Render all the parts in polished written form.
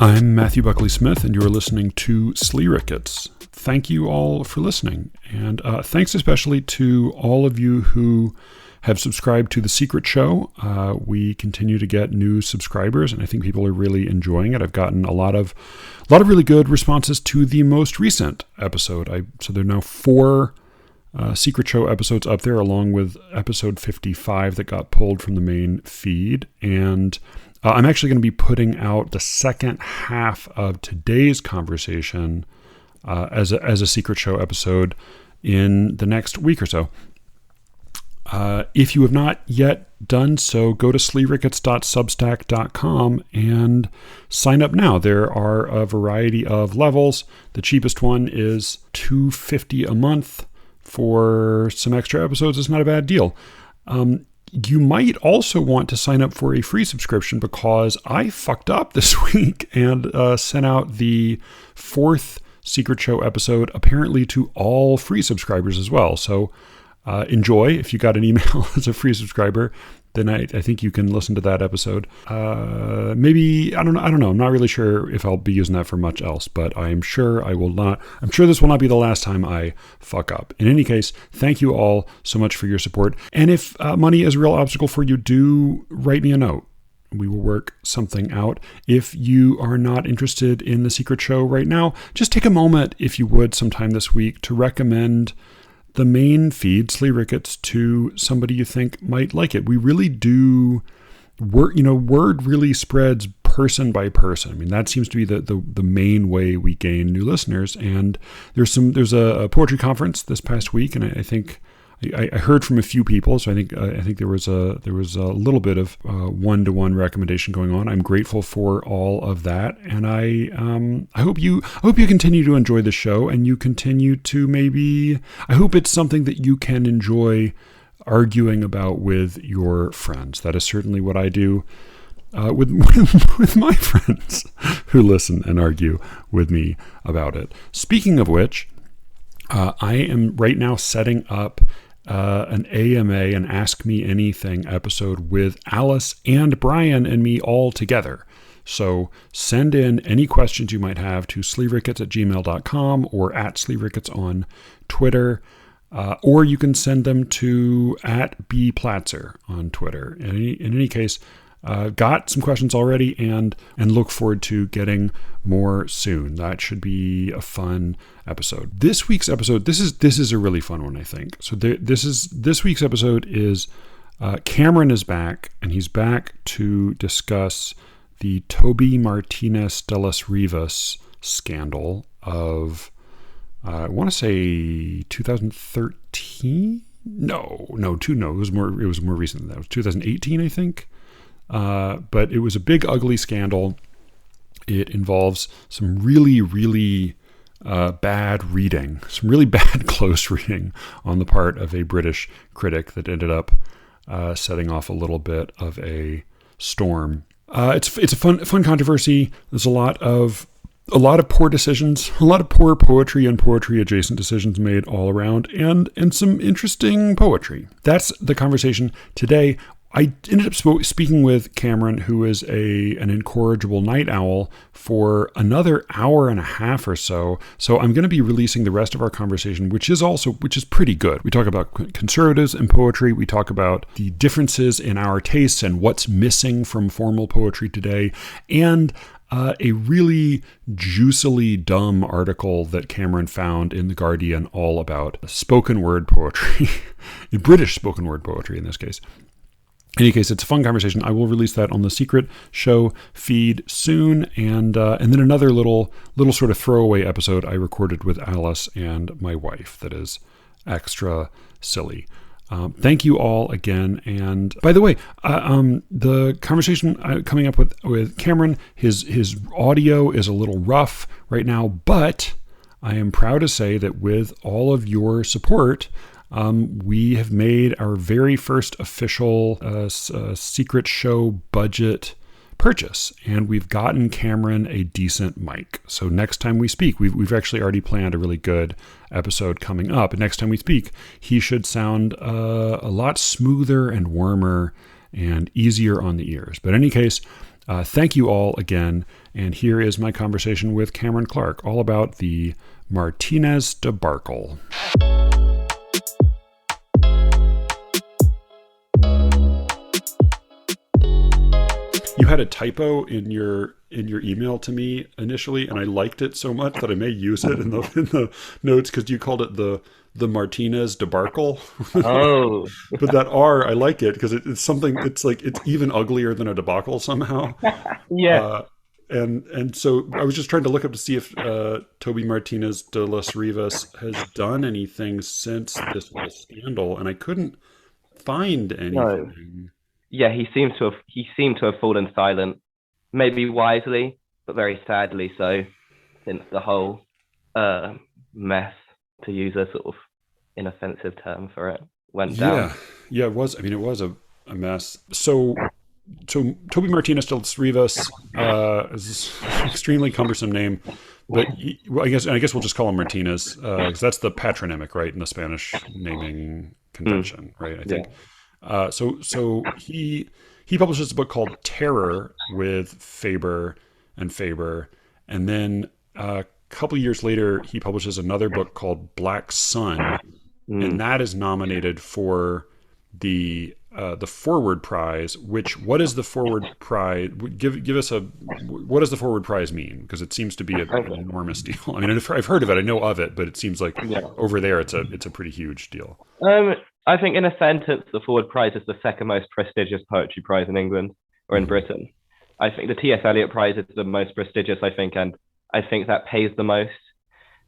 I'm Matthew Buckley Smith, and you're listening to Slee Rickets. Thank you all for listening, and thanks especially to all of you who have subscribed to The Secret Show. We continue to get new subscribers, and I think people are really enjoying it. I've gotten a lot of really good responses to the most recent episode. So there are now 4 Secret Show episodes up there, along with episode 55 that got pulled from the main feed. And I'm actually going to be putting out the second half of today's conversation as a Secret Show episode in the next week or so. If you have not yet done so, go to sleerickets.substack.com and sign up now. There are a variety of levels. The cheapest one is $2.50 a month for some extra episodes. It's not a bad deal. You might also want to sign up for a free subscription, because I fucked up this week and sent out the 4th Secret Show episode apparently to all free subscribers as well. So enjoy. If you got an email as a free subscriber, then I think you can listen to that episode. Maybe, I don't know. I'm not really sure if I'll be using that for much else, but I'm sure I will not. I'm sure this will not be the last time I fuck up. In any case, thank you all so much for your support. And if money is a real obstacle for you, do write me a note. We will work something out. If you are not interested in The Secret Show right now, just take a moment, if you would, sometime this week to recommend the main feed, Slee Rickets, to somebody you think might like it. We really do, word really spreads person by person. I mean, that seems to be the main way we gain new listeners. And there's a poetry conference this past week, and I think I heard from a few people, so I think there was a little bit of one-to-one recommendation going on. I'm grateful for all of that, and I hope you continue to enjoy the show, and you continue to I hope it's something that you can enjoy arguing about with your friends. That is certainly what I do with my friends who listen and argue with me about it. Speaking of which, I am right now setting up an AMA, an Ask Me Anything episode with Alice and Brian and me all together. So send in any questions you might have to sleerickets@gmail.com or @sleerickets on Twitter, or you can send them to @bplatzer on Twitter. In any case, got some questions already and look forward to getting more soon. That should be a fun episode. This week's episode, this is a really fun one, I think. So this week's episode is Cameron is back, and he's back to discuss the Toby Martinez de las Rivas scandal of I want to say 2013. No, it was more recent than that. It was 2018, I think. But it was a big, ugly scandal. It involves some really, really bad reading, some really bad close reading on the part of a British critic that ended up setting off a little bit of a storm. It's a fun controversy. There's a lot of poor decisions, a lot of poor poetry and poetry adjacent decisions made all around, and some interesting poetry. That's the conversation today. I ended up speaking with Cameron, who is an incorrigible night owl, for another hour and a half or so. So I'm going to be releasing the rest of our conversation, which is pretty good. We talk about conservatives and poetry. We talk about the differences in our tastes and what's missing from formal poetry today, and a really juicily dumb article that Cameron found in The Guardian all about spoken word poetry, British spoken word poetry in this case. In any case, it's a fun conversation. I will release that on the Secret Show feed soon, and then another little sort of throwaway episode I recorded with Alice and my wife that is extra silly. Thank you all again. And by the way, the conversation coming up with Cameron, his audio is a little rough right now, but I am proud to say that with all of your support, we have made our very first official Secret Show budget purchase, and we've gotten Cameron a decent mic. So next time we speak, we've actually already planned a really good episode coming up. Next time we speak, he should sound a lot smoother and warmer and easier on the ears. But in any case, Thank you all again. And here is my conversation with Cameron Clark, all about the Martinez Debarkle. You had a typo in your email to me initially, and I liked it so much that I may use it in the notes, because you called it the Martinez Debarkle. Oh, But that R, I like it because it's something. It's like it's even uglier than a debacle somehow. yeah. Uh, and so I was just trying to look up to see if Toby Martinez de las Rivas has done anything since this whole scandal, and I couldn't find No. anything. Yeah, he seemed to have fallen silent, maybe wisely, but very sadly so, since the whole uh mess, to use a sort of inoffensive term for it, went down. Yeah, yeah, it was. I mean, it was a mess. So Toby Martinez de las Rivas is an extremely cumbersome name, but well, I guess we'll just call him Martinez because that's the patronymic, right, in the Spanish naming Hmm. convention, right? I Yeah. think. So he publishes a book called Terror with Faber, and then a couple of years later he publishes another book called Black Sun, and Mm. that is nominated for the Forward Prize. Which what is the Forward Prize? Give us a what does the Forward Prize mean? Because it seems to be an Okay. enormous deal. I mean, I've heard of it, I know of it, but it seems like Yeah. over there it's a pretty huge deal. I think in a sentence, the Forward Prize is the second most prestigious poetry prize in England or in Hmm. Britain. I think the T.S. Eliot Prize is the most prestigious, I think, and I think that pays the most.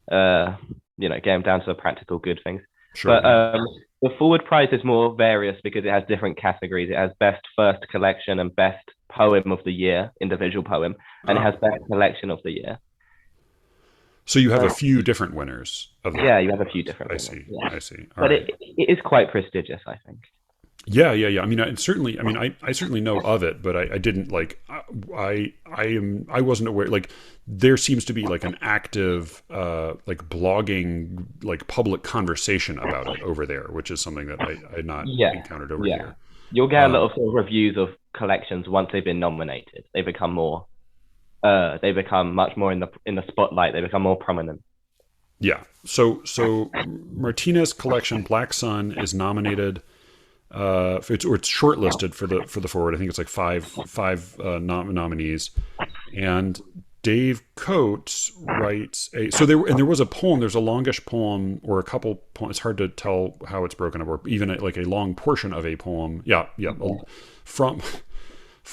Uh, getting down to the practical good things. Sure. But Yeah. the Forward Prize is more various because it has different categories. It has Best First Collection and Best Poem of the Year, individual poem, and it Oh, has Best Collection of the Year. so you have a Uh, few different winners of the. yeah, you have a few different I winners. see. Yeah, I see. All but right. it is quite prestigious, I think. Yeah, yeah, yeah. I mean, certainly. I mean, I certainly know of it, but I didn't like. I wasn't aware. Like, there seems to be like an active, like blogging, like public conversation about it over there, which is something that I had not Yeah, encountered over yeah. here. You'll get a lot Um, of sort of reviews of collections once they've been nominated. They become more. They become much more in the spotlight. They become more prominent. yeah. So Martinez collection Black Sun is nominated. It's shortlisted for the forward. I think it's like five nominees, and Dave Coates writes a there was a poem. There's a longish poem or a couple poems. It's hard to tell how it's broken up, or even like a long portion of a poem. Yeah, yeah. Yeah. From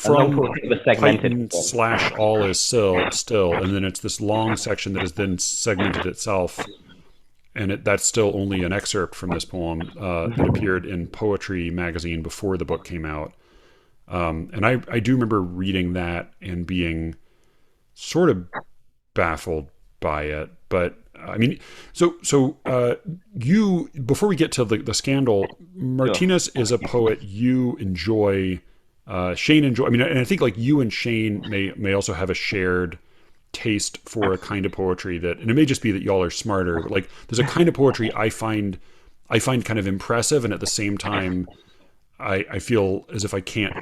A long from portion of the segmented Titan form. slash all is still, and then it's this long section that is then segmented itself, and that's still only an excerpt from this poem that appeared in Poetry magazine before the book came out. And I do remember reading that and being sort of baffled by it. But I mean, you before we get to the scandal, Sure. Martinez is a poet you enjoy. Shane enjoy. I mean, and I think like you and Shane may also have a shared taste for a kind of poetry that, and it may just be that y'all are smarter, but like there's a kind of poetry I find kind of impressive, and at the same time I feel as if I can't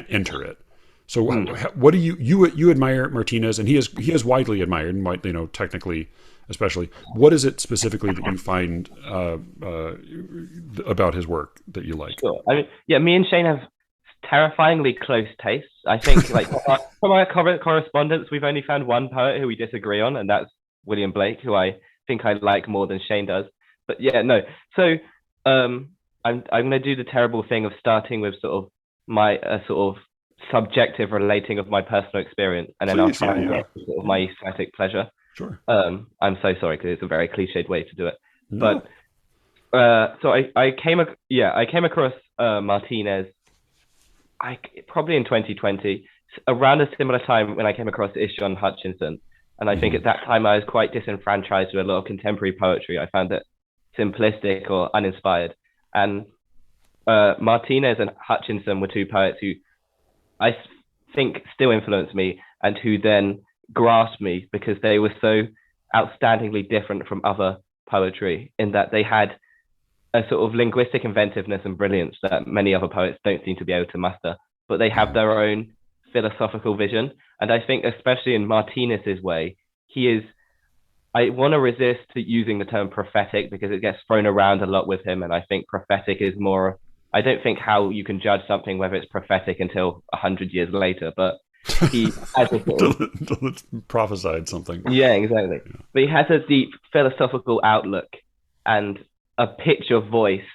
enter it. So Mm. what do you admire Martinez, and he is widely admired, and technically especially. What is it specifically that you find about his work that you like? Sure. I mean, yeah, me and Shane have terrifyingly close tastes. I think, like from our correspondence, we've only found one poet who we disagree on, and that's William Blake, who I think I like more than Shane does. But yeah, no. So I'm gonna do the terrible thing of starting with sort of my sort of subjective relating of my personal experience, and then I'll Please, try yeah, and yeah, get to sort of my aesthetic pleasure. sure. I'm so sorry because it's a very cliched way to do it, No. but so I came across Martinez probably in 2020, around a similar time when I came across Ishon Hutchinson. And I think Hmm. at that time I was quite disenfranchised with a lot of contemporary poetry. I found it simplistic or uninspired. And Martinez and Hutchinson were two poets who I think still influenced me and who then grasped me because they were so outstandingly different from other poetry in that they had a sort of linguistic inventiveness and brilliance that many other poets don't seem to be able to muster. But they have Hmm. their own philosophical vision. And I think, especially in Martinez's way, he is. I want to resist using the term prophetic because it gets thrown around a lot with him. And I think prophetic is more. I don't think how you can judge something whether it's prophetic until 100 years later, but he has a sort of, until it's prophesied something. yeah, exactly. Yeah. But he has a deep philosophical outlook and a pitch of voice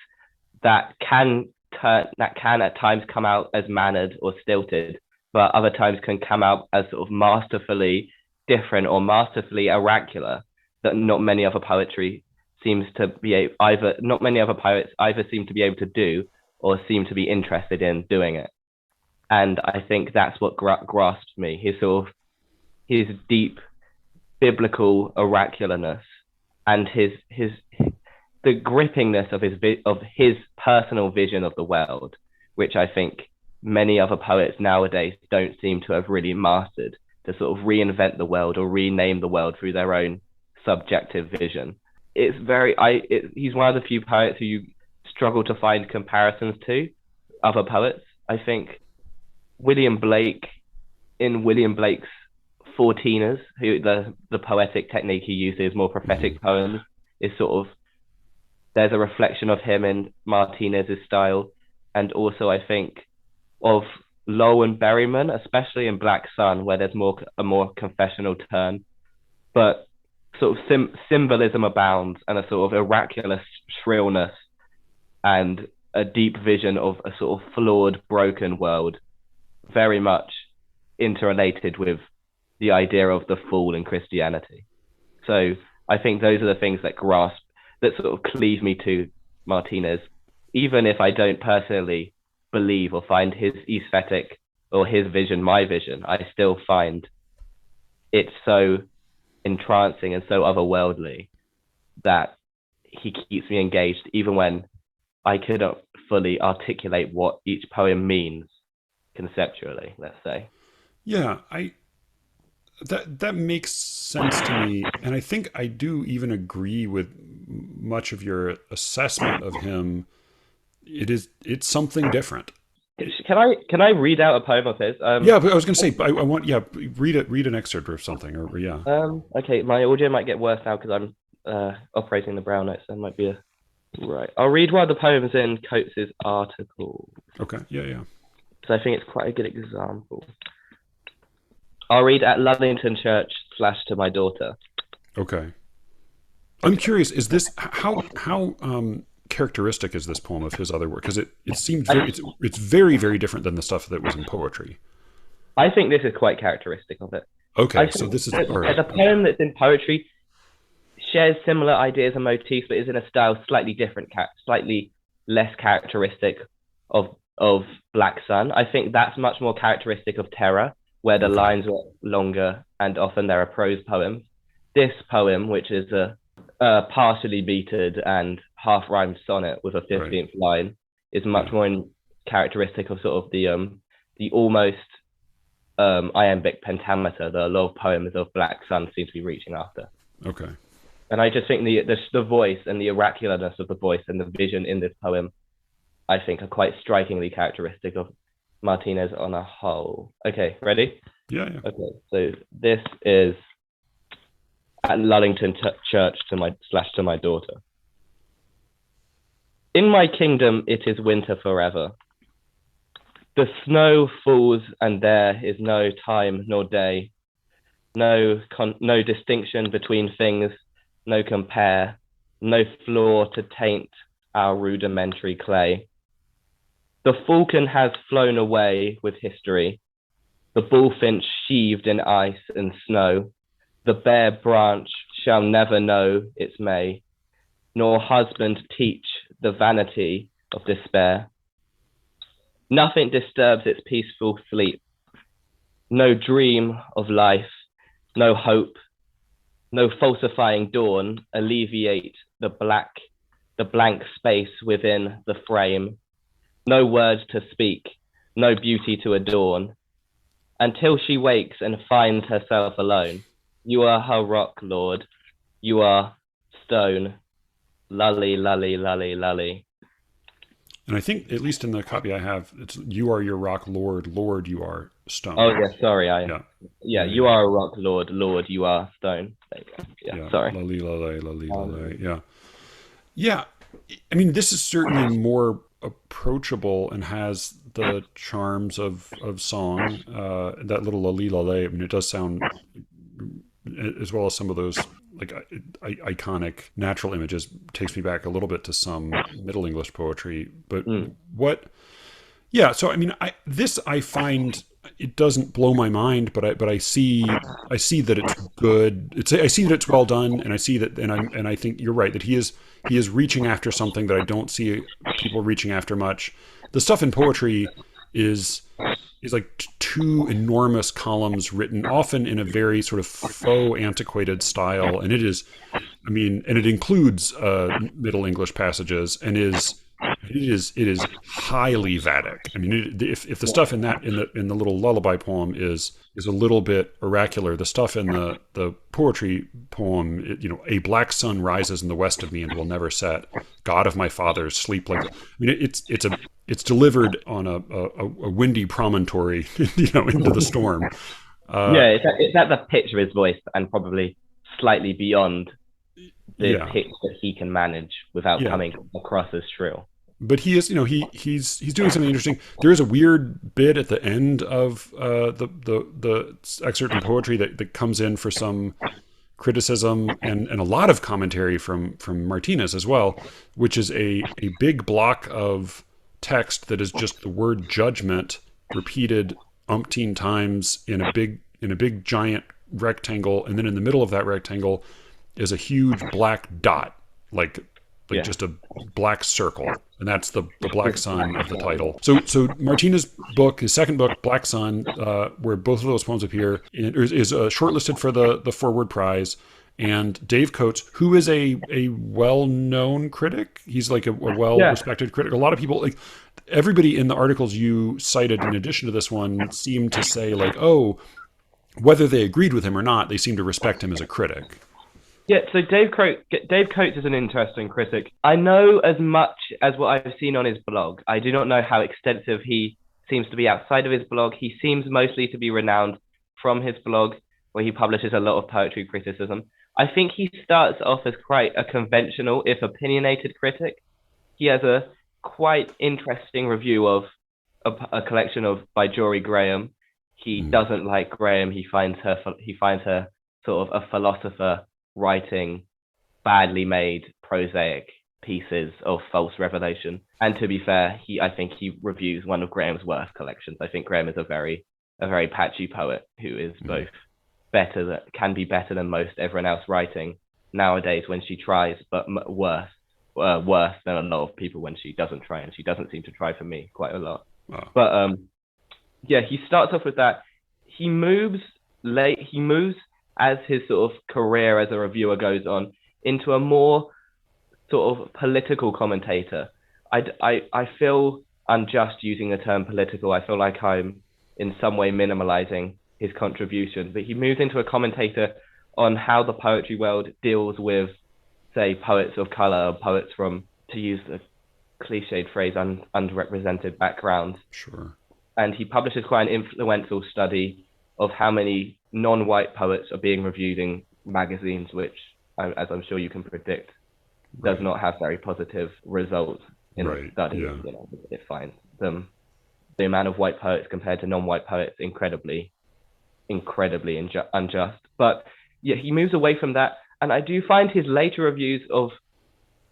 that can at times come out as mannered or stilted, but other times can come out as sort of masterfully different or masterfully oracular that not many other poetry seems to be either. Not many other poets either seem to be able to do or seem to be interested in doing it. And I think that's what grasped me. His deep biblical oracularness and the grippingness of his personal vision of the world, which I think many other poets nowadays don't seem to have really mastered, to sort of reinvent the world or rename the world through their own subjective vision. He's one of the few poets who you struggle to find comparisons to other poets. I think William Blake, in William Blake's 14ers, who the poetic technique he uses, more prophetic poems, is sort of, there's a reflection of him in Martinez's style. And also I think of Lowell and Berryman, especially in Black Sun, where there's a more confessional turn, but sort of symbolism abounds and a sort of oracular shrillness and a deep vision of a sort of flawed, broken world, very much interrelated with the idea of the fall in Christianity. So I think those are the things that sort of cleave me to Martinez, even if I don't personally believe or find his aesthetic or his vision my vision. I still find it so entrancing and so otherworldly that he keeps me engaged, even when I couldn't fully articulate what each poem means conceptually, let's say. Yeah, that makes sense to me, and I think I do even agree with much of your assessment of him. It's something different. Can I read out a poem of his? Yeah, but I was going to say I want read an excerpt or something, or yeah. Okay, my audio might get worse now because I'm operating the brown notes. So it might be right. I'll read one of the poems in Coates's article. Okay. Yeah. So I think it's quite a good example. I'll read At Luddington Church / to my daughter. Okay. I'm curious, is this how characteristic is this poem of his other work? Because it seems it's very, very different than the stuff that was in poetry. I think this is quite characteristic of it. Okay, so this is the poem that's in poetry shares similar ideas and motifs, but is in a style slightly different, slightly less characteristic of Black Sun. I think that's much more characteristic of Terror, where the lines were longer and often there are prose poems. This poem, which is a partially metered and half-rhymed sonnet with a 15th line, is much more characteristic of sort of the almost iambic pentameter that a lot of poems of Black Sun seem to be reaching after. Okay. And I just think the voice and the oracularness of the voice and the vision in this poem, I think, are quite strikingly characteristic of Martinez on a whole. Okay, ready? Yeah. Okay, so this is At Luddington Church to my daughter. In my kingdom it is winter forever. The snow falls and there is no time nor day, no distinction between things, no compare, no flaw to taint our rudimentary clay. The falcon has flown away with history, the bullfinch sheathed in ice and snow, the bare branch shall never know its May, nor husband teach the vanity of despair. Nothing disturbs its peaceful sleep, no dream of life, no hope, no falsifying dawn alleviate the blank space within the frame, no words to speak, no beauty to adorn, until she wakes and finds herself alone. You are her rock, Lord, you are stone, lully, lully, lully, lully. And I think, at least in the copy I have, it's you are your rock, Lord, Lord, you are stone. Oh yeah, sorry. You are a rock lord. Lord, you are stone. There you go. Yeah, sorry. Lali lale, lali lale. Yeah. Yeah. I mean, this is certainly more approachable and has the charms of song. That little lali lale. I mean, it does sound, as well as some of those like iconic natural images, takes me back a little bit to some Middle English poetry. But what yeah, so I mean, I find it doesn't blow my mind, but I see that it's good. I see that it's well done, and I see that, and I think you're right that he is reaching after something that I don't see people reaching after much. The stuff in poetry is like two enormous columns written often in a very sort of faux antiquated style, and it is, I mean, and it includes Middle English passages, and it is highly Vedic. I mean, if the stuff in the little lullaby poem is a little bit oracular, the stuff in the poetry poem, a black sun rises in the west of me and will never set. God of my fathers, sleep like. I mean, it's delivered on a windy promontory, into the storm. It's at the pitch of his voice and probably slightly beyond the pitch that he can manage without coming across as shrill. But he is, he's doing something interesting. There is a weird bit at the end of the excerpt in poetry that comes in for some criticism and a lot of commentary from Martinez as well, which is a big block of text that is just the word judgment repeated umpteen times in a big giant rectangle, and then in the middle of that rectangle is a huge black dot, like just a black circle, and that's the Black Sun of the title. So Martinez's book, his second book, Black Sun, where both of those poems appear, is shortlisted for the Forward Prize. And Dave Coates, who is a well-known critic, he's like a well-respected critic. A lot of people, like everybody in the articles you cited in addition to this one, seemed to say like, oh, whether they agreed with him or not, they seem to respect him as a critic. Yeah, so Dave Coates is an interesting critic. I know as much as what I've seen on his blog. I do not know how extensive he seems to be outside of his blog. He seems mostly to be renowned from his blog, where he publishes a lot of poetry criticism. I think he starts off as quite a conventional, if opinionated critic. He has a quite interesting review of a collection by Jory Graham. He doesn't like Graham. He finds her sort of a philosopher writing badly made prosaic pieces of false revelation. And to be fair, I think he reviews one of Graham's worst collections. I think Graham is a very patchy poet who is both can be better than most everyone else writing nowadays when she tries, but worse than a lot of people when she doesn't try, and she doesn't seem to try for me quite a lot. Wow. But he starts off with that. He moves as his sort of career as a reviewer goes on into a more sort of political commentator. I feel unjust using the term political. I feel like I'm in some way minimalizing his contribution, but he moves into a commentator on how the poetry world deals with, say, poets of color, poets from, to use the cliched phrase, underrepresented backgrounds. Sure. And he publishes quite an influential study of how many non-white poets are being reviewed in magazines, which, as I'm sure you can predict, does not have very positive results in the study. Yeah. It finds the amount of white poets compared to non-white poets incredibly unjust. But yeah, he moves away from that, and I do find his later reviews of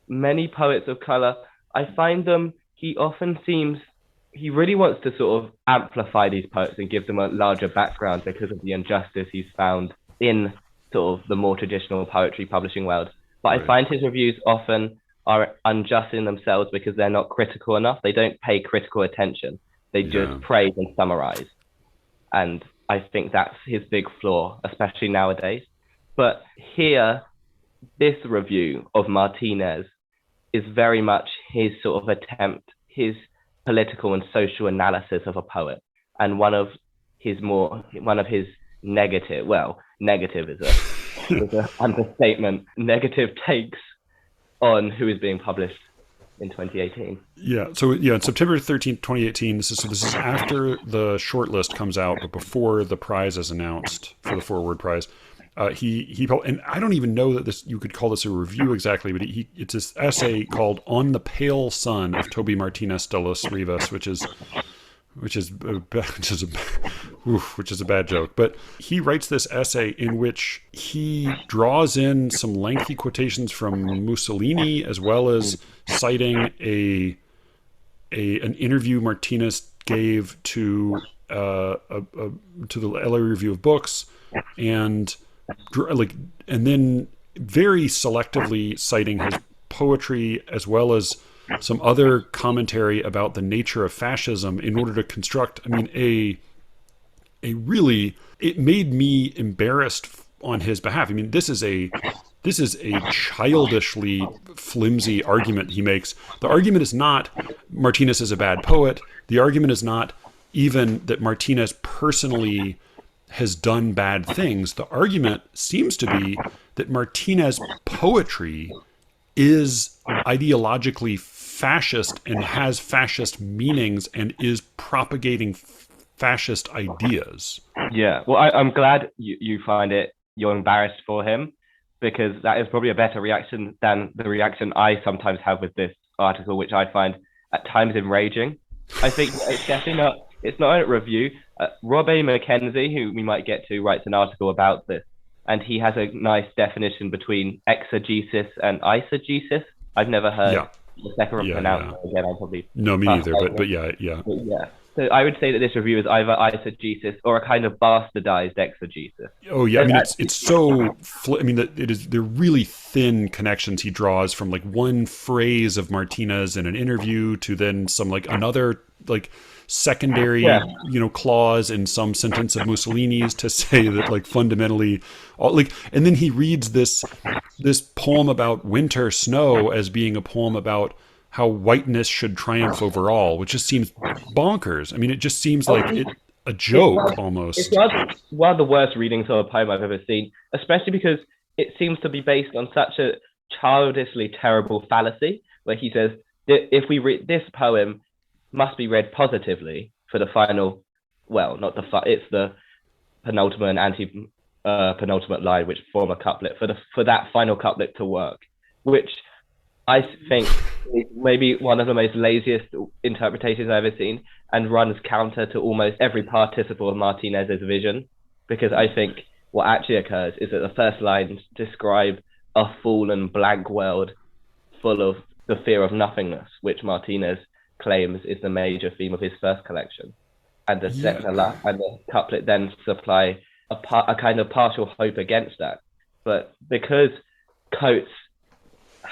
many poets of color, I find them, he really wants to sort of amplify these poets and give them a larger background because of the injustice he's found in sort of the more traditional poetry publishing world. But I find his reviews often are unjust in themselves because they're not critical enough. They don't pay critical attention. They just praise and summarize. And I think that's his big flaw, especially nowadays. But here, this review of Martinez is very much his sort of attempt, his political and social analysis of a poet, and one of his negative is an understatement, negative takes on who is being published in 2018. Yeah. So yeah, on September 13th, 2018, this is after the shortlist comes out, but before the prize is announced for the Forward Prize. And I don't even know that you could call this a review exactly, but it's this essay called "On the Pale Sun" of Toby Martinez de los Rivas, which is a bad joke. But he writes this essay in which he draws in some lengthy quotations from Mussolini, as well as citing an interview Martinez gave to the LA Review of Books, and then very selectively citing his poetry as well as some other commentary about the nature of fascism in order to construct, it made me embarrassed on his behalf. I mean, this is a childishly flimsy argument he makes. The argument is not Martinez is a bad poet. The argument is not even that Martinez personally has done bad things. The argument seems to be that Martinez poetry is ideologically fascist and has fascist meanings and is propagating fascist ideas. Yeah, well, I'm glad you find you're embarrassed for him, because that is probably a better reaction than the reaction I sometimes have with this article, which I find at times enraging. I think it's definitely it's not a review. Rob A. McKenzie, who we might get to, writes an article about this, and he has a nice definition between exegesis and eisegesis. I've never heard the second one pronounced. Again, I'm probably no, me neither. But yeah. So I would say that this review is either eisegesis or a kind of bastardized exegesis. Oh yeah, I mean it's so. They're really thin connections he draws from like one phrase of Martinez in an interview to then some like another like secondary clause in some sentence of Mussolini's to say that like fundamentally and then he reads this poem about winter snow as being a poem about how whiteness should triumph over all, which just seems bonkers. I mean, it just seems like a joke almost. It's one of the worst readings of a poem I've ever seen, especially because it seems to be based on such a childishly terrible fallacy, where he says that if we read this poem must be read positively for the final, it's the penultimate and penultimate line which form a couplet for that final couplet to work, which I think is maybe one of the most laziest interpretations I've ever seen, and runs counter to almost every participle of Martinez's vision, because I think what actually occurs is that the first lines describe a fallen blank world full of the fear of nothingness, which Martinez claims is the major theme of his first collection, and the and the couplet then supply a kind of partial hope against that. But because Coates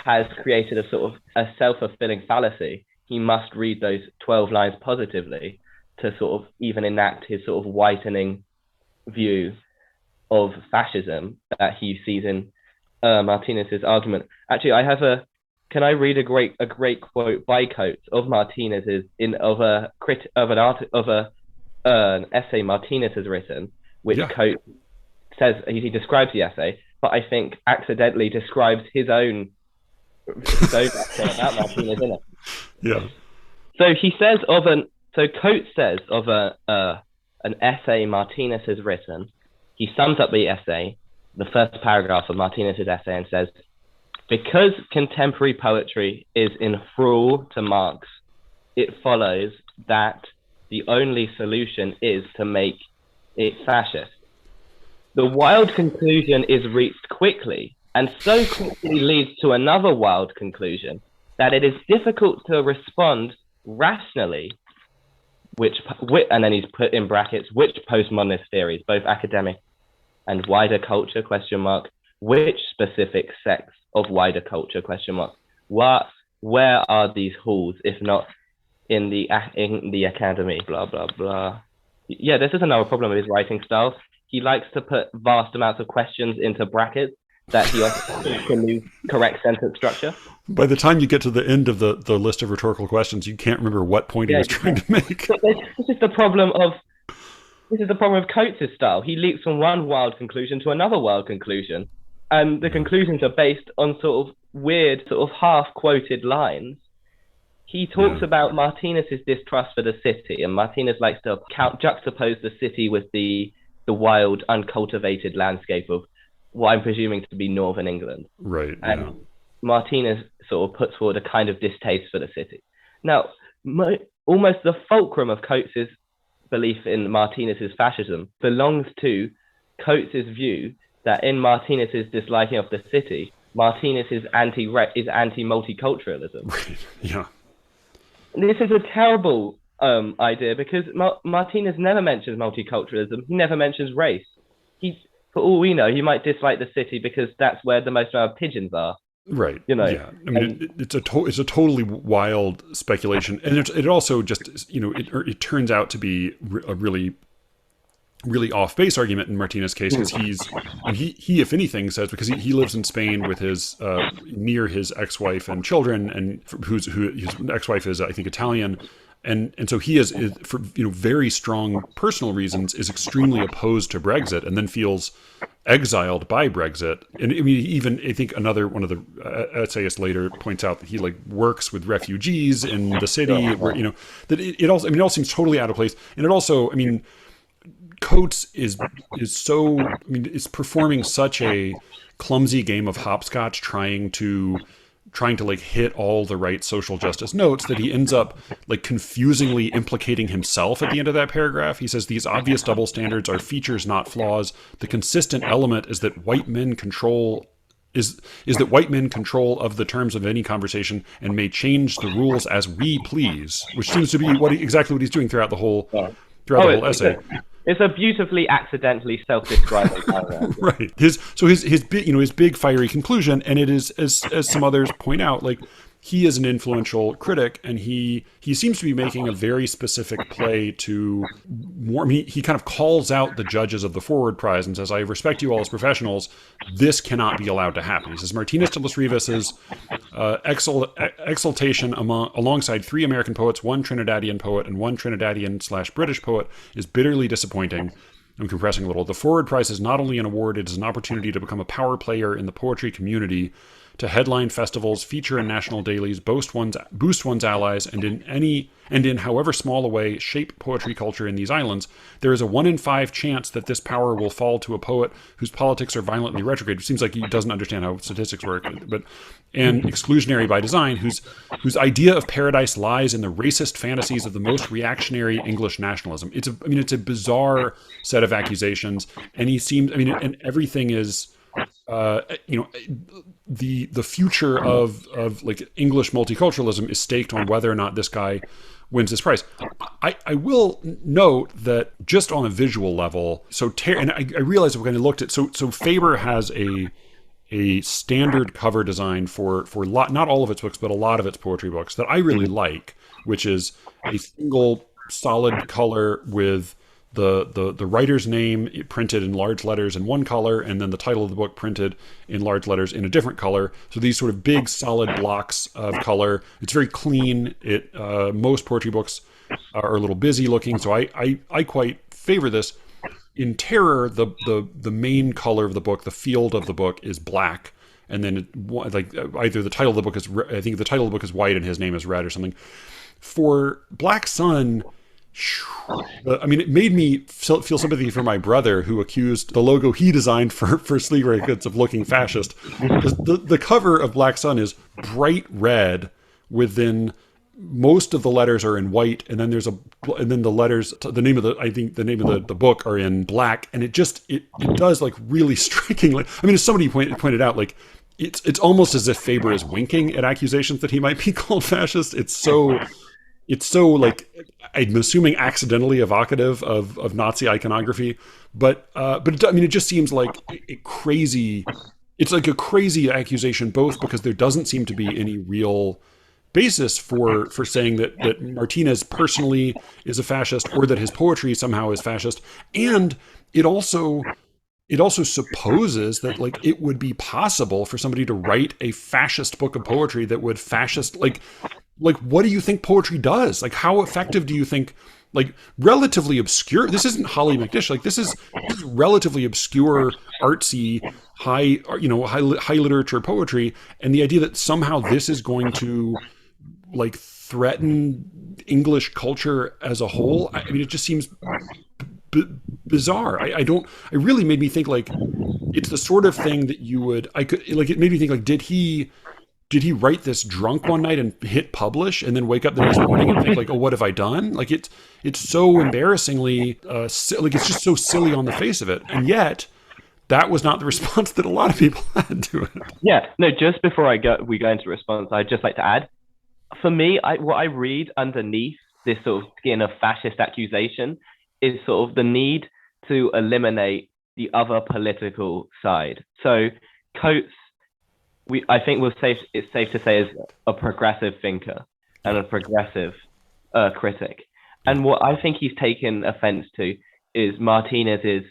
has created a sort of a self-fulfilling fallacy, he must read those 12 lines positively to sort of even enact his sort of whitening view of fascism that he sees in Martinez's argument. Actually, can I read a great quote by Coates of Martinez's an essay Martinez has written, which Coates says he describes the essay, but I think accidentally describes his own essay about Martinez in it. Yeah. So Coates says of an essay Martinez has written, he sums up the essay, the first paragraph of Martinez's essay, and says, "Because contemporary poetry is in thrall to Marx, it follows that the only solution is to make it fascist. The wild conclusion is reached quickly, and so quickly leads to another wild conclusion that it is difficult to respond rationally," and then he's put in brackets, "which postmodernist theories, both academic and wider culture, which specific sects of wider culture, where are these halls, if not in the academy, blah, blah, blah." Yeah, this is another problem with his writing style. He likes to put vast amounts of questions into brackets that he often can lose correct sentence structure. By the time you get to the end of the list of rhetorical questions, you can't remember what point he was trying to make. This is the problem of Coates' style. He leaps from one wild conclusion to another wild conclusion, and the conclusions are based on sort of weird, sort of half-quoted lines he talks about Martinez's distrust for the city, and Martinez likes to juxtapose the city with the wild, uncultivated landscape of what I'm presuming to be northern England. Right. And Martinez sort of puts forward a kind of distaste for the city. Now, almost the fulcrum of Coates's belief in Martinez's fascism belongs to Coates's view that in Martinez's disliking of the city, Martinez is anti-multiculturalism. Right. Yeah. This is a terrible idea because Martinez never mentions multiculturalism. He never mentions race. For all we know, he might dislike the city because that's where the most amount of pigeons are. Right. You know. Yeah. I mean, it's a totally wild speculation, and it also just it turns out to be a really off base argument in Martinez's case, because he if anything says, because he lives in Spain with his near his ex-wife and children, and his ex-wife is, I think, Italian, and so he is for very strong personal reasons is extremely opposed to Brexit, and then feels exiled by Brexit. And I mean, even I think another one of the essayists later points out that he works with refugees in the city, where that it also, I mean, it all seems totally out of place, and it also, I mean, Coates is performing such a clumsy game of hopscotch, trying to hit all the right social justice notes, that he ends up confusingly implicating himself at the end of that paragraph. He says these obvious double standards are features, not flaws. The consistent element is that white men control of the terms of any conversation and may change the rules as we please, which seems to be exactly what he's doing throughout the whole essay. It's a beautifully accidentally self-describing paragraph. Right. His big fiery conclusion, and it is, as some others point out, he is an influential critic, and he seems to be making a very specific play to more. I mean, he kind of calls out the judges of the Forward Prize and says, "I respect you all as professionals. This cannot be allowed to happen." He says Martinez de los Rivas's exaltation alongside 3 American poets, 1 Trinidadian poet, and 1 Trinidadian/British poet is bitterly disappointing. I'm compressing a little. The Forward Prize is not only an award; it is an opportunity to become a power player in the poetry community, to headline festivals, feature in national dailies, boost one's allies, and in however small a way, shape poetry culture in these islands. There is a 1 in 5 chance that this power will fall to a poet whose politics are violently retrograde. It seems like he doesn't understand how statistics work, and exclusionary by design, whose idea of paradise lies in the racist fantasies of the most reactionary English nationalism. It's a bizarre set of accusations, and and everything is. The future of English multiculturalism is staked on whether or not this guy wins this prize. I will note that just on a visual level, and I realized when I looked at so Faber has a standard cover design for not all of its books, but a lot of its poetry books that I really like, which is a single solid color with the writer's name printed in large letters in one color, and then the title of the book printed in large letters in a different color. So these sort of big solid blocks of color. It's very clean. Most poetry books are a little busy looking, so I quite favor this. In Terror, the main color of the book, the field of the book, is black, and then either the title of the book is, I think the title of the book is white and his name is red or something. For Black Sun, it made me feel sympathy for my brother, who accused the logo he designed for Sleek Records of looking fascist. The cover of Black Sun is bright red, within most of the letters are in white, and then the letters, the name of the book are in black, and it does really strikingly. I mean, as somebody pointed out, it's almost as if Faber is winking at accusations that he might be called fascist. It's so I'm assuming accidentally evocative of Nazi iconography, but it just seems like a crazy. It's like a crazy accusation, both because there doesn't seem to be any real basis for saying that Martinez personally is a fascist, or that his poetry somehow is fascist, and it also supposes that it would be possible for somebody to write a fascist book of poetry that would fascist what do you think poetry does? How effective do you think, relatively obscure, this isn't Holly McNish, this is relatively obscure, artsy, high literature poetry, and the idea that somehow this is going to threaten English culture as a whole. I mean, it just seems bizarre. It really made me think like it's the sort of thing that it made me think like, did he write this drunk one night and hit publish and then wake up the next morning and think like, oh, what have I done? Like it's so embarrassingly, like it's just so silly on the face of it. And yet that was not the response that a lot of people had to it. Yeah, no, just before we go into the response, I'd just like to add, for me, what I read underneath this sort of skin of fascist accusation is sort of the need to eliminate the other political side. So Coates, I think it's safe to say is a progressive thinker and a progressive critic. And what I think he's taken offense to is Martinez's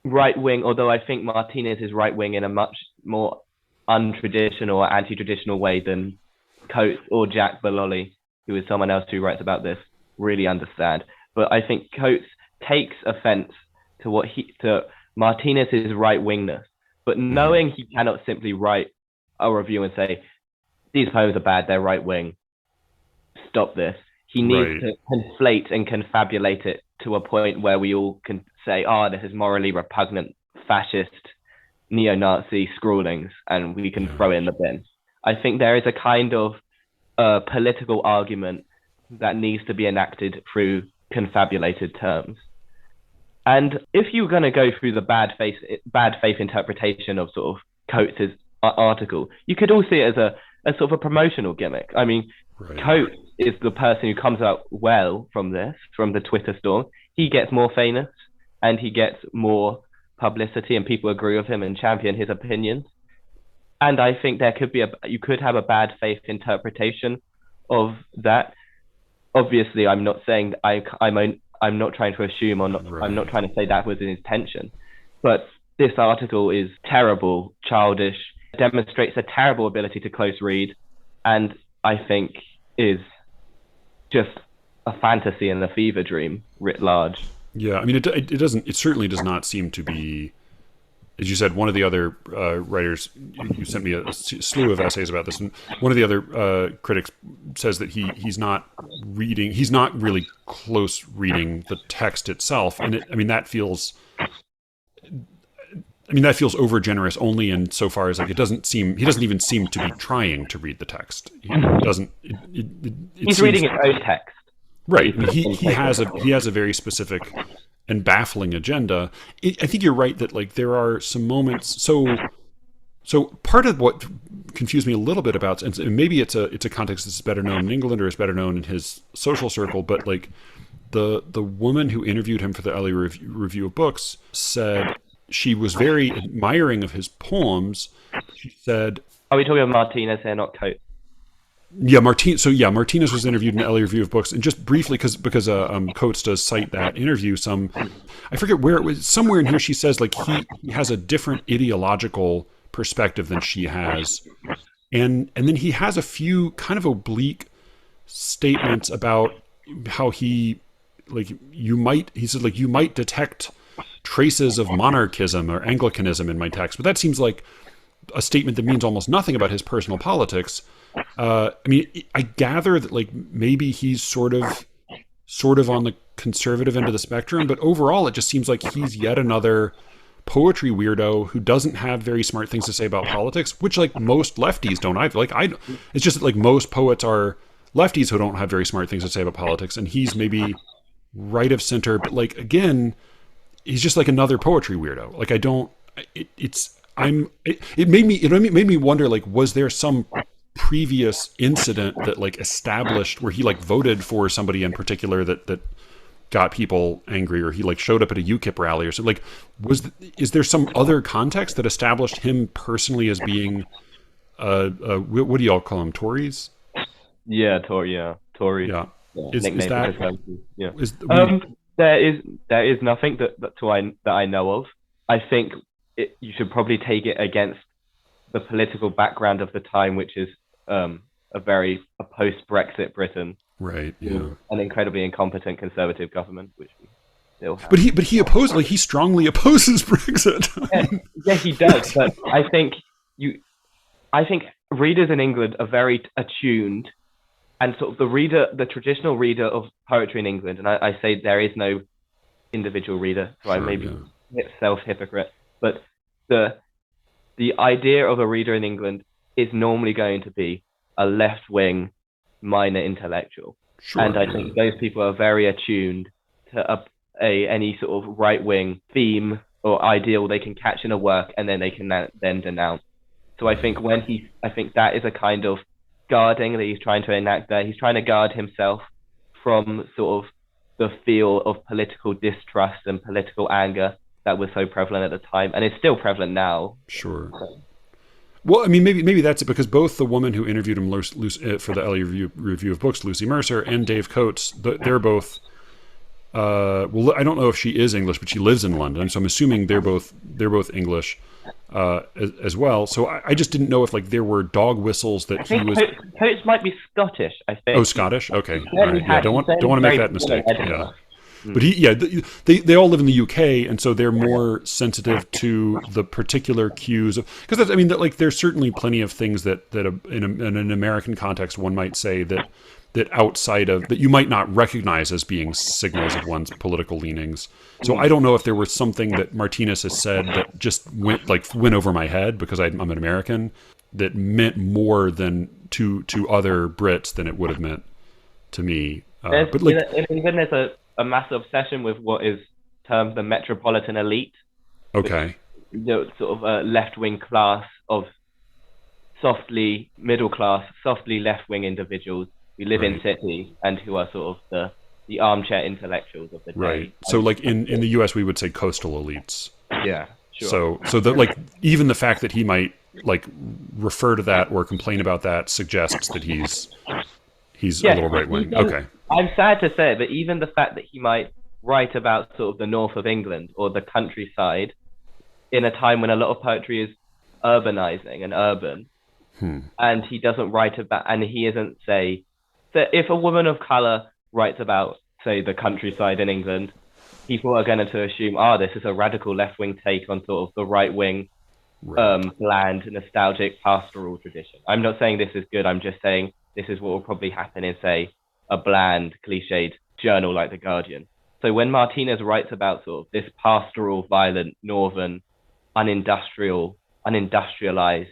right wing, although I think Martinez is right wing in a much more untraditional or anti-traditional way than Coates or Jack Belloli, who is someone else who writes about this, really understand. But I think Coates takes offense to Martinez's right wingness. But knowing he cannot simply write a review and say, these poems are bad, they're right wing, stop this. He needs to conflate and confabulate it to a point where we all can say, this is morally repugnant, fascist, neo-Nazi scrawlings, and we can throw it in the bin. I think there is a kind of political argument that needs to be enacted through confabulated terms. And if you're going to go through the bad faith interpretation of sort of Coates' article, you could all see it as a sort of a promotional gimmick. I mean, Coates is the person who comes out well from the Twitter storm. He gets more famous and he gets more publicity and people agree with him and champion his opinions. And I think you could have a bad faith interpretation of that. Obviously, I'm not saying I'm not trying to assume I'm not trying to say that was his intention, but this article is terrible, childish, demonstrates a terrible ability to close read, and I think is just a fantasy and a fever dream writ large. Yeah, I mean, it certainly does not seem to be, as you said, one of the other writers, you sent me a slew of essays about this, and one of the other critics says that he's not really close reading the text itself. And that feels overgenerous only in so far as like he doesn't even seem to be trying to read the text. He's reading his own text. Right. I mean, he has a very specific and baffling agenda. I think you're right that like there are some moments. So part of what confused me a little bit about, and maybe it's a context that's better known in England or is better known in his social circle, but like the woman who interviewed him for the LA Review of Books said she was very admiring of his poems. She said, "Are we talking about Martinez here, not Coates?" Yeah, Martinez was interviewed in the LA Review of Books, and just briefly, because Coates does cite that interview. I forget where it was. Somewhere in here, she says like he has a different ideological perspective than she has, and then he has a few kind of oblique statements about how you might detect traces of monarchism or Anglicanism in my text, but that seems like a statement that means almost nothing about his personal politics. I mean, I gather that like maybe he's sort of on the conservative end of the spectrum, but overall it just seems like he's yet another poetry weirdo who doesn't have very smart things to say about politics, which like most lefties don't either. It's just that like most poets are lefties who don't have very smart things to say about politics, and he's maybe right of center, but like again, he's just like another poetry weirdo. Like it made me wonder, like, was there some previous incident that like established where he like voted for somebody in particular that got people angry, or he like showed up at a UKIP rally or something? Like, is there some other context that established him personally as being what do y'all call them, Tories? Yeah, Tory. Yeah. Is that there is nothing that I know of. I think you should probably take it against the political background of the time, which is a post-Brexit Britain, right? Yeah, an incredibly incompetent conservative government, which we still have. But he strongly opposes Brexit. Yeah, he does. But I think readers in England are very attuned and sort of the traditional reader of poetry in England, and I say there is no individual reader, so I may be self-hypocrite, but the idea of a reader in England is normally going to be a left-wing minor intellectual. Sure, and I think those people are very attuned to any sort of right-wing theme or ideal they can catch in a work, and then they can then denounce. So I think that is a kind of guarding that he's trying to enact there. He's trying to guard himself from sort of the feel of political distrust and political anger that was so prevalent at the time, and it's still prevalent now. Sure. Well, I mean, maybe that's it, because both the woman who interviewed him for the LA Review of Books, Lucy Mercer, and Dave Coates, they're both. Well, I don't know if she is English, but she lives in London, so I'm assuming they're both English as well. So I just didn't know if like there were dog whistles that he was. Coates might be Scottish, I think. Oh, Scottish. Okay. All right. Yeah, don't want to make that mistake. Yeah. But they all live in the UK, and so they're more sensitive to the particular cues of, because I mean, like there's certainly plenty of things that in an American context one might say that outside of that you might not recognize as being signals of one's political leanings. So I don't know if there was something that Martinez has said that just went over my head because I'm an American, that meant more than to other Brits than it would have meant to me. But like, in England, there's a massive obsession with what is termed the metropolitan elite. Okay. The sort of a left-wing class of softly middle-class, softly left-wing individuals who live in cities and who are sort of the armchair intellectuals of the day. Right. So like in the US we would say coastal elites. Yeah, sure. So that like even the fact that he might like refer to that or complain about that suggests that he's a little right-wing. Okay. I'm sad to say, but even the fact that he might write about sort of the north of England or the countryside in a time when a lot of poetry is urbanizing and urban, and he doesn't write about, and he isn't, say, that if a woman of color writes about, say, the countryside in England, people are going to assume, this is a radical left-wing take on sort of the right-wing, bland, nostalgic, pastoral tradition. I'm not saying this is good. I'm just saying this is what will probably happen in, say, a bland, cliched journal like The Guardian. So when Martinez writes about sort of this pastoral, violent, northern, unindustrialized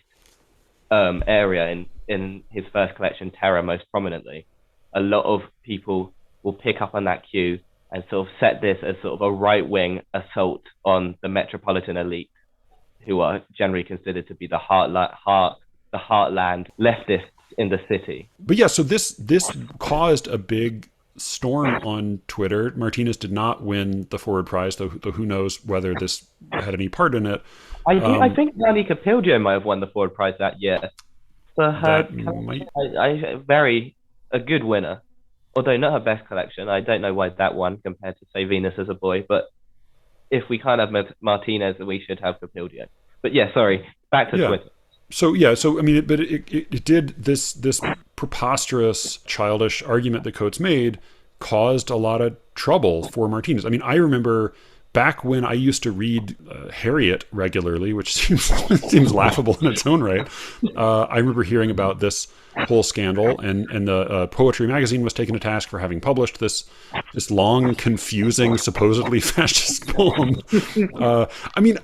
area in his first collection, Terror, most prominently, a lot of people will pick up on that cue and sort of set this as sort of a right-wing assault on the metropolitan elite, who are generally considered to be the heartland leftists in the city. But yeah, so this caused a big storm on Twitter. Martinez did not win the Forward Prize, though who knows whether this had any part in it. I think Nani Capildio might have won the Forward Prize that year. For her, a good winner. Although not her best collection. I don't know why that one compared to, say, Venus as a Boy. But if we can't have Martinez, we should have Capildio. But yeah, sorry. Back to Twitter. So I mean, it did this preposterous, childish argument that Coates made caused a lot of trouble for Martinez. I mean, I remember back when I used to read Harriet regularly, which seems laughable in its own right. I remember hearing about this whole scandal, and the Poetry magazine was taken to task for having published this long, confusing, supposedly fascist poem. I mean,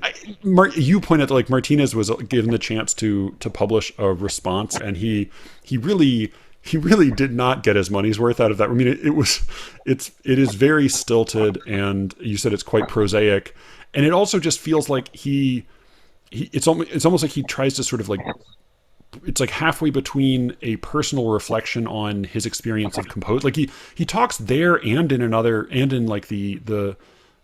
you pointed out that like Martinez was given the chance to publish a response, and he really did not get his money's worth out of that. I mean, it is very stilted, and you said it's quite prosaic, and it also just feels like it's almost like he tries to sort of like, it's like halfway between a personal reflection on his experience of compose. Like he talks there and in another, and in like the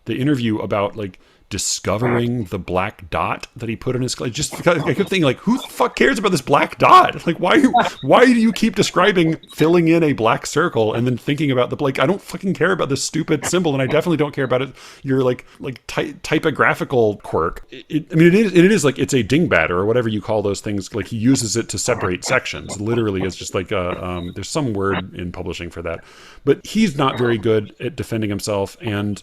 interview about like discovering the black dot that he put in his, I kept thinking like, who the fuck cares about this black dot? Like why do you keep describing filling in a black circle and then thinking about I don't fucking care about this stupid symbol, and I definitely don't care about it. Your like typographical quirk. I mean, it is like, it's a dingbat or whatever you call those things. Like he uses it to separate sections. Literally, it's just like there's some word in publishing for that, but he's not very good at defending himself. And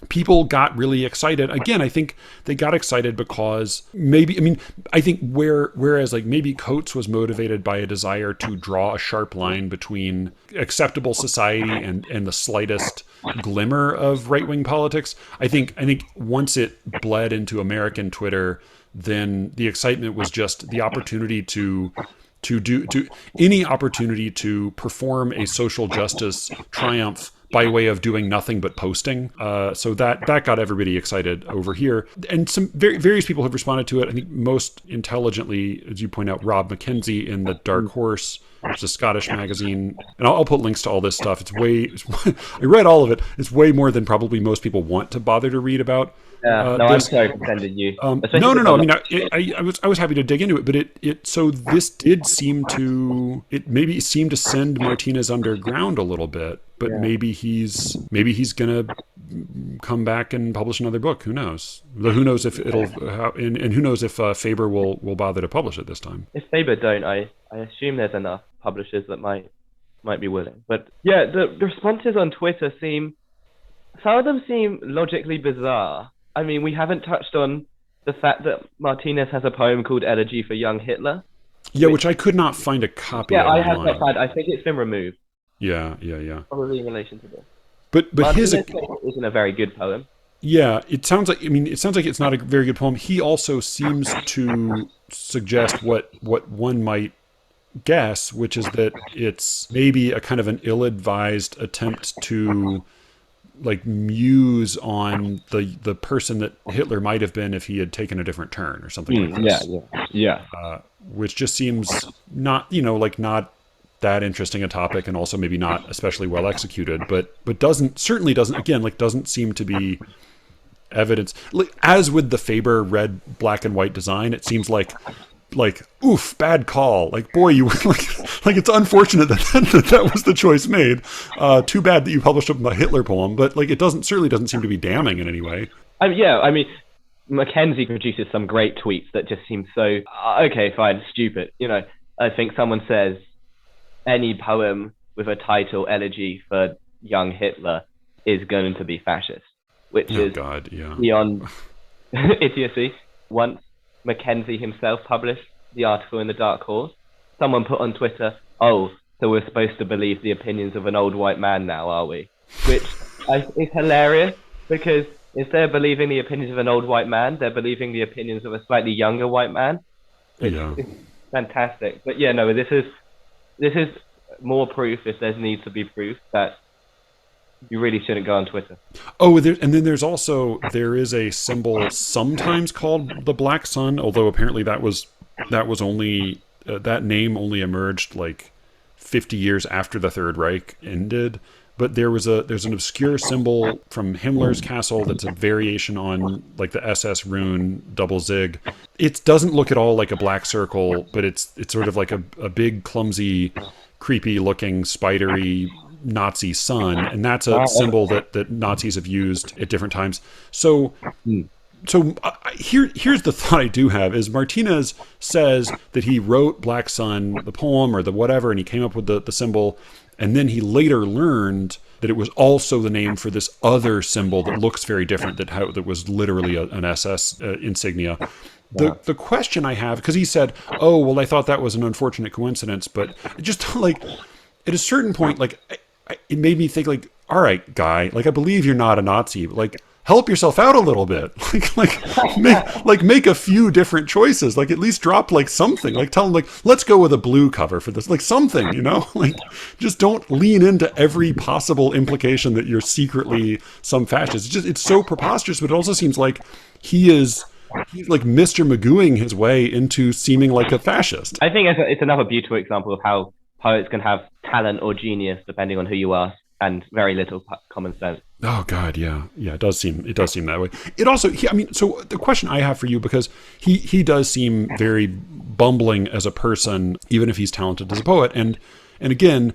people got really excited. Again, I think they got excited because I think whereas like maybe Coates was motivated by a desire to draw a sharp line between acceptable society and the slightest glimmer of right-wing politics. I think once it bled into American Twitter, then the excitement was just the opportunity to any opportunity to perform a social justice triumph by way of doing nothing but posting. So that got everybody excited over here. And some various people have responded to it. I think most intelligently, as you point out, Rob Mackenzie in the Dark Horse, which is a Scottish magazine. And I'll put links to all this stuff. I read all of it. It's way more than probably most people want to bother to read about. I'm sorry for sending you. No. I mean, I was happy to dig into it, but so this did seem to send Martinez underground a little bit. But maybe he's gonna come back and publish another book. Who knows? Who knows if it'll and who knows if Faber will bother to publish it this time? If Faber don't, I assume there's enough publishers that might be willing. But yeah, the responses on Twitter some of them seem logically bizarre. I mean, we haven't touched on the fact that Martinez has a poem called Elegy for Young Hitler. Yeah, which I could not find a copy of. Yeah, I have not found. I think it's been removed. Yeah. Probably in relation to this. But Martinez isn't a very good poem. Yeah, it sounds like it's not a very good poem. He also seems to suggest what one might guess, which is that it's maybe a kind of an ill-advised attempt to like muse on the person that Hitler might have been if he had taken a different turn or something like this. Yeah. Which just seems not that interesting a topic, and also maybe not especially well executed, but doesn't seem to be evidence. As with the Faber red, black and white design, it seems like oof, bad call. Like, boy, you like it's unfortunate that was the choice made. Too bad that you published a Hitler poem, but like it certainly doesn't seem to be damning in any way. I mean, Mackenzie produces some great tweets that just seem so okay, fine, stupid. I think someone says any poem with a title Elegy for Young Hitler is going to be fascist, which is beyond idiocy. Once Mackenzie himself published the article in the Dark Horse, someone put on Twitter, "Oh, so we're supposed to believe the opinions of an old white man now, are we?" Which is hilarious, because instead of believing the opinions of an old white man, they're believing the opinions of a slightly younger white man, which is fantastic. But this is more proof, if there needs to be proof, that you really shouldn't go on Twitter. Oh, and then there is a symbol sometimes called the Black Sun, although apparently that was only that name only emerged like 50 years after the Third Reich ended. But there's an obscure symbol from Himmler's castle that's a variation on like the SS rune double zig. It doesn't look at all like a black circle, but it's sort of like a big, clumsy, creepy looking, spidery Nazi sun, and that's a symbol that Nazis have used at different times. So here's the thought I do have is Martinez says that he wrote Black Sun, the poem or the whatever, and he came up with the symbol, and then he later learned that it was also the name for this other symbol that looks very different, that was literally an SS insignia. The question I have, because he said, "Oh, well, I thought that was an unfortunate coincidence," but just like at a certain point, like it made me think, like, all right, guy, like I believe you're not a Nazi, but like help yourself out a little bit, make a few different choices, like at least drop like something, like tell them like let's go with a blue cover for this, like something, like just don't lean into every possible implication that you're secretly some fascist. It's so preposterous, but it also seems like he's like Mr. Magooing his way into seeming like a fascist. I think it's another beautiful example of how poets can have talent or genius depending on who you are, and very little common sense. Oh God, yeah, it does seem that way. It also, so the question I have for you, because he does seem very bumbling as a person, even if he's talented as a poet, and again,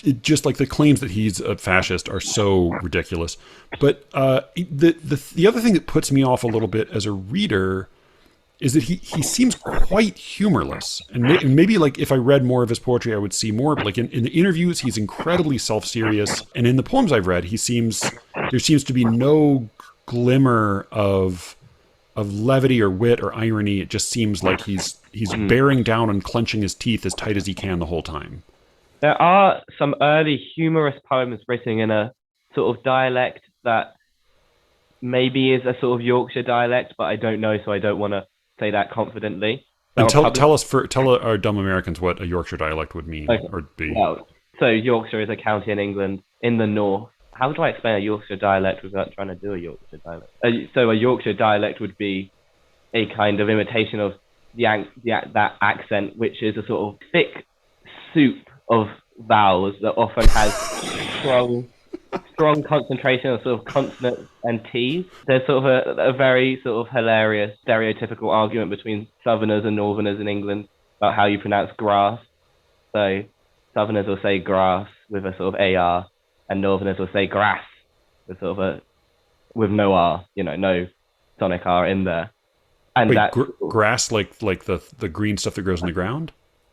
it just like the claims that he's a fascist are so ridiculous. But the other thing that puts me off a little bit as a reader is that he seems quite humorless, and maybe like if I read more of his poetry I would see more, but like in the interviews he's incredibly self-serious, and in the poems I've read he seems there seems to be no glimmer of levity or wit or irony. It just seems like he's bearing down and clenching his teeth as tight as he can the whole time. There are some early humorous poems written in a sort of dialect that maybe is a sort of Yorkshire dialect, but I don't know, so I don't want to say that confidently. And tell our dumb Americans what a Yorkshire dialect would mean or be. Well, so Yorkshire is a county in England in the north. How do I explain a Yorkshire dialect without trying to do a Yorkshire dialect? So a Yorkshire dialect would be a kind of imitation of that accent, which is a sort of thick soup of vowels that often has strong concentration of sort of consonants and T's. There's sort of a very sort of hilarious stereotypical argument between Southerners and Northerners in England about how you pronounce grass. So Southerners will say grass with a sort of AR, and Northerners will say grass with sort of with no R, no sonic R in there. And wait, grass like the green stuff that grows in the ground?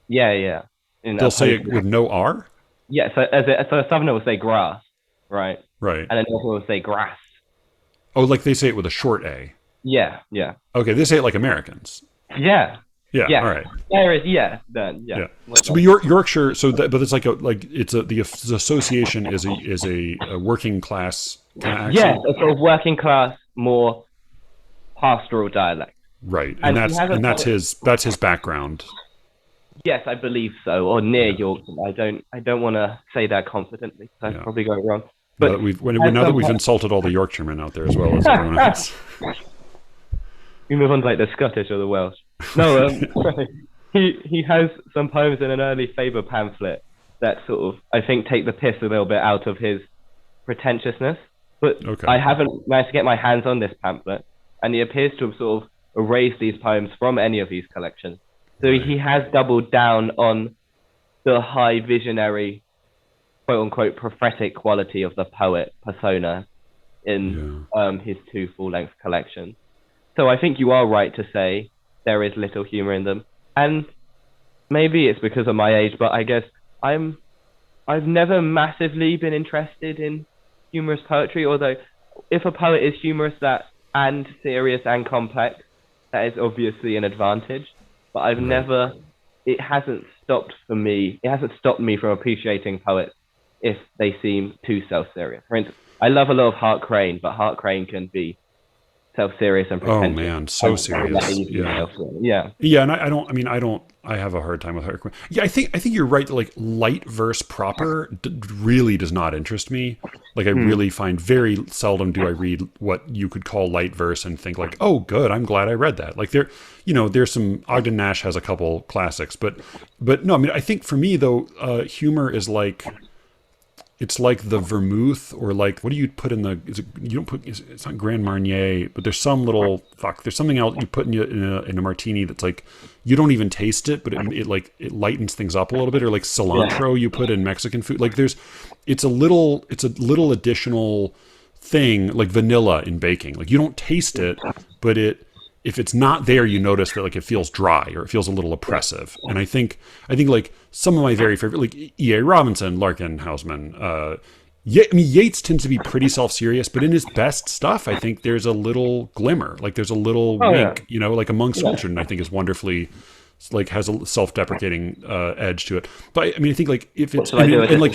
Yeah. They'll say it with no R? Yeah, so a Southerner will say grass, right? Right. And a Northerner will say grass. Oh, like they say it with a short A? Yeah. Okay, they say it like Americans. Yeah. Yeah. All right. There is then. So, but Yorkshire. But it's the association is a working class kind of accent. Yeah, a sort of working class, more pastoral dialect. Right, and that's his background. Yes, I believe so, or near Yorkshire. I don't want to say that confidently. So I'd probably got it wrong. But now that we've insulted all the Yorkshiremen out there as well as everyone else. We move on to like the Scottish or the Welsh. No, he has some poems in an early Faber pamphlet that sort of, I think, take the piss a little bit out of his pretentiousness. But okay. I haven't managed to get my hands on this pamphlet, and he appears to have sort of erased these poems from any of these collections. So he has doubled down on the high visionary, quote-unquote, prophetic quality of the poet persona in his two full-length collections. So I think you are right to say there is little humor in them. And maybe it's because of my age, but I guess I've never massively been interested in humorous poetry, although if a poet is humorous and serious and complex, that is obviously an advantage. But I've never, it hasn't stopped me from appreciating poets if they seem too self-serious. For instance, I love a lot of Hart Crane, but Hart Crane can be self-serious and pretentious. Oh man, so serious. Yeah, and I have a hard time with Hart Crane. Yeah, I think you're right. Like light verse proper really does not interest me. Like I really find very seldom do I read what you could call light verse and think like, oh, good, I'm glad I read that. Like there's some Ogden Nash has a couple classics, but no, I mean I think for me though, humor is like. It's like the vermouth, or like, what do you put in it's not Grand Marnier, but there's some there's something else you put in a martini that's like, you don't even taste it, but it lightens things up a little bit, or like cilantro you put in Mexican food. Like it's a little additional thing, like vanilla in baking. Like you don't taste it, but if it's not there, you notice that like it feels dry or it feels a little oppressive. And I think like some of my very favorite, like E.A. Robinson, Larkin, Hausman, Yeats tends to be pretty self-serious, but in his best stuff, I think there's a little glimmer, like there's a little wink, like Among Schoolchildren, I think is wonderfully, like has a self-deprecating edge to it. But I mean, I think like if it's and like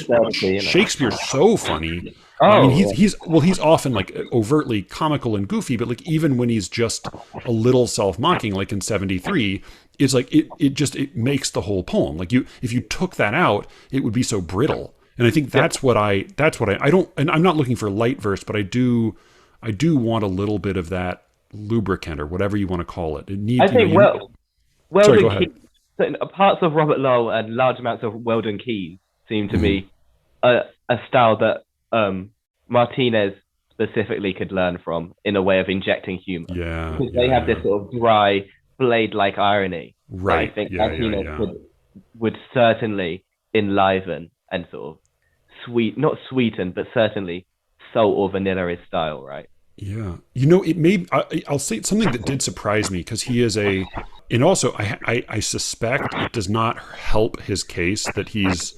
Shakespeare's so funny. I mean, he's often like overtly comical and goofy, but like even when he's just a little self-mocking, like in 73, it's like it makes the whole poem. Like if you took that out, it would be so brittle. And I think that's what I don't, and I'm not looking for light verse, but I do want a little bit of that lubricant or whatever you want to call it. It needs. I think sorry, go ahead. Parts of Robert Lowell and large amounts of Weldon Keys seem to me a style that Martinez specifically could learn from in a way of injecting humor. Yeah, because they have this sort of dry, blade-like irony. Right. I think Martinez would certainly enliven and sort of not sweeten, but certainly salt or vanilla his style, right? Yeah. I'll say something that did surprise me, because he is and also I suspect it does not help his case that he's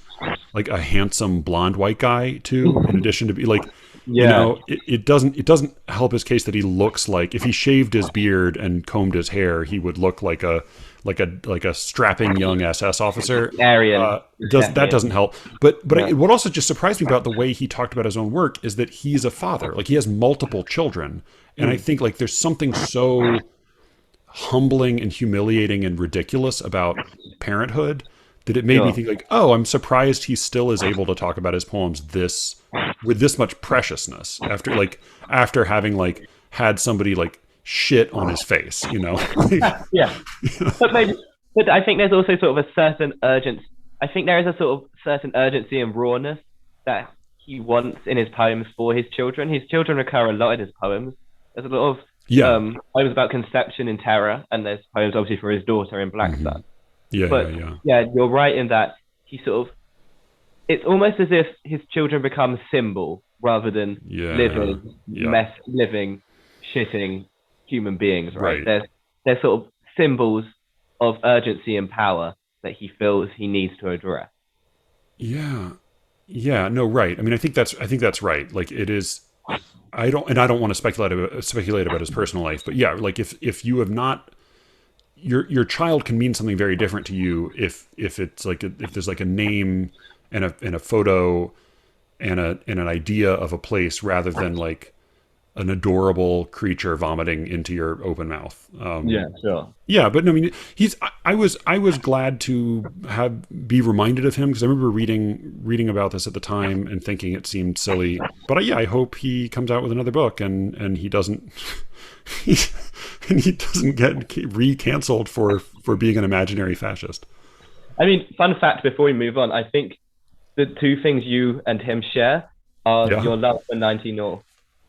like a handsome blonde white guy too, in addition to be like, Yeah. It doesn't help his case that he looks like, if he shaved his beard and combed his hair, he would look like a strapping young SS officer. Aryan. That doesn't help. But Yeah. what also just surprised me about the way he talked about his own work is that he's a father. Like, he has multiple children, and I think like there's something so humbling and humiliating and ridiculous about parenthood that it made me think like, oh, I'm surprised he still is able to talk about his poems with this much preciousness after having like had somebody like shit on his face, Yeah. But I think there's also sort of a certain urgency. I think there is a sort of certain urgency and rawness that he wants in his poems for his children. His children recur a lot in his poems. There's a lot of poems about conception in Terror, and there's poems obviously for his daughter in Black Sun. Yeah, you're right in that he sort of, it's almost as if his children become symbol rather than living, shitting human beings, right? They're sort of symbols of urgency and power that he feels he needs to address. No, right. I mean, I think that's right. Like, it is. I don't want to speculate about his personal life, but yeah, like if you have not, your child can mean something very different to you if it's like if there's like a name and a photo and an idea of a place rather than like an adorable creature vomiting into your open mouth. Yeah, but no, I mean, I was glad to be reminded of him, because I remember reading about this at the time and thinking it seemed silly. But I hope he comes out with another book and he doesn't he doesn't get re-canceled for being an imaginary fascist. I mean, fun fact before we move on, I think the two things you and him share are your love for 90 North.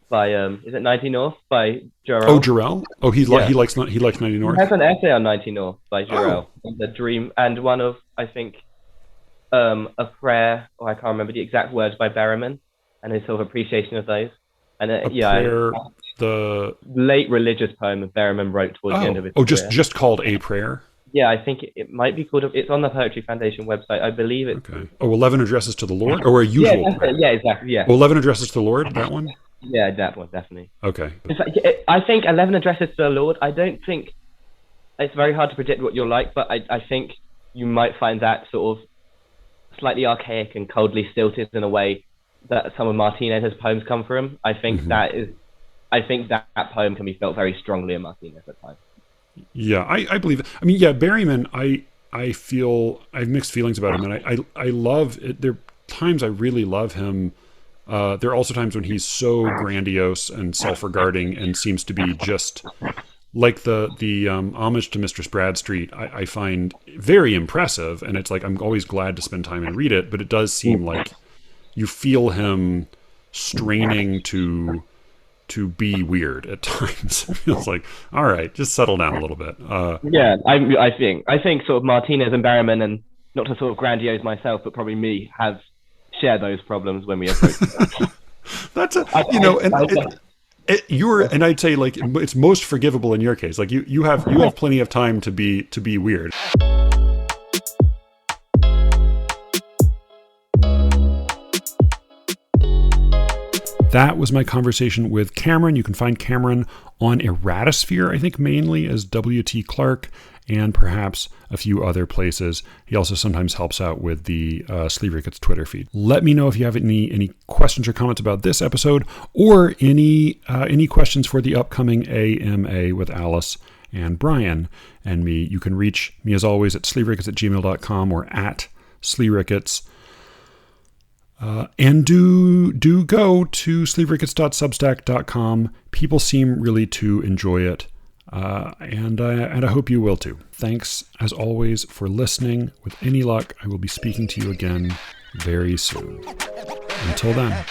By is it 90 North by Jarrell? Oh, Jarrell? Oh, he likes 90 North. He has an essay on 90 North by Jarrell. The Dream, and one of, I think, a prayer, or I can't remember the exact words, by Berriman, and his sort of appreciation of those. And prayer, the late religious poem that Berriman wrote towards the end of his career. just called A Prayer. Yeah, I think it might be called. It's on the Poetry Foundation website, I believe. Okay. Oh, 11 Addresses to the Lord, or a usual prayer. Yeah, exactly. Yeah. 11 Addresses to the Lord. That one. Yeah, that one, definitely. Okay. In fact, I think 11 Addresses to the Lord, I don't think, it's very hard to predict what you're like, but I think you might find that sort of slightly archaic and coldly stilted in a way that some of Martinez's poems come from. I think that poem can be felt very strongly in Martinez at times. Yeah, I believe it. I mean, yeah, Berryman, I feel, I have mixed feelings about him, and I love it. There are times I really love him. There are also times when he's so grandiose and self-regarding and seems to be just like the homage to Mistress Bradstreet. I find very impressive, and it's like I'm always glad to spend time and read it. But it does seem like you feel him straining to be weird at times. It feels like, all right, just settle down a little bit. I think sort of Martinez and Berriman, and not to sort of grandiose myself, but probably me, share those problems when we approach them. That's and I'd say like it's most forgivable in your case. Like you have plenty of time to be weird. That was my conversation with Cameron. You can find Cameron on Erratosphere, I think mainly as W.T. Clark, and perhaps a few other places. He also sometimes helps out with the Sleeve Rickets Twitter feed. Let me know if you have any questions or comments about this episode, or any questions for the upcoming AMA with Alice and Brian and me. You can reach me as always at sleeverickets@gmail.com or at sleeverickets. And do go to sleeverickets.substack.com. People seem really to enjoy it. And I hope you will too. Thanks, as always, for listening. With any luck, I will be speaking to you again very soon. Until then.